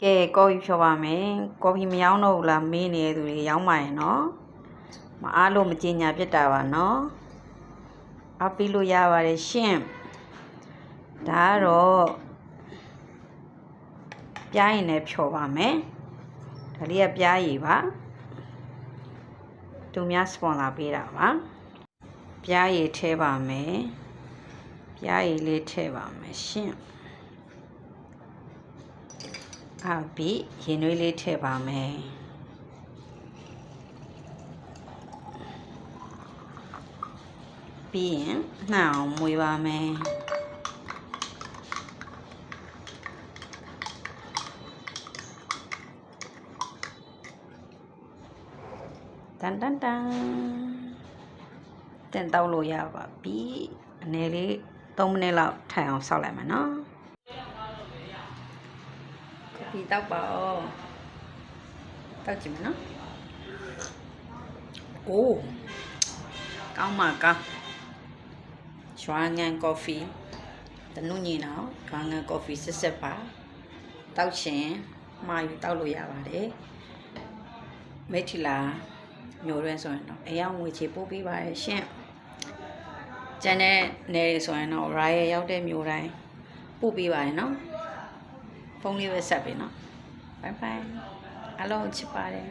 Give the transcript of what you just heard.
ကဲကော်ဖီဖြောပါမယ်ကော်ဖီမရောင်းတော့ဘူးလားမေးနေတဲ့သူတွေရောင်းပါရင်နော်မအားလို့မကြီးညာပြစ်တာပါနော်အားပေးလို့ရပါတယ်ရှင့်ဒါကတော့ပြားရင်လည်းဖြောပါမယ်ဒါလေးကပြားရည်ပါသူများစပွန်ဆာပေးတာပါပြားရည်ထည့်ပါမယ်ပြားရည်လေးထည့်ပါမယ်ရှင့်အားပြီးရင်နွေးလေးထည့်ပါမယ်ပြီးရင်နှောင်မွေပါမယ်တန်တန်တန်တင်တောက်လို့ရပါပြီအနေလေး3မိနစ်လောက်ထိုင်အောင်စောက်လိုက်မယ်နော်ဒီတောက်ပါဦးတောက်ကြည့်မယ်နော်အိုးကောင်းမှာကောင်းရွာငံကော်ဖီတနုညင်တော့ရွာငံကော်ဖီစစ်ပါတောက်ရှင်မှာယူတောက်လို့ရပါတယ်မိထီလာမျိုးရဲဆိုရင်တော့အယောင်ငွေချေပို့ပေးပါရဲ့ရှင့်ကျန်တဲ့နေတွေဆိုရင်တော့ Riot ရောက်တဲ့မျိုးတိုင်းပို့ပေးပါရဲ့နော်ဖုန်းလေးပဲဆက်ပေးနော်ဘိုင်ဘိုင်အားလုံးချစ်ပါတယ်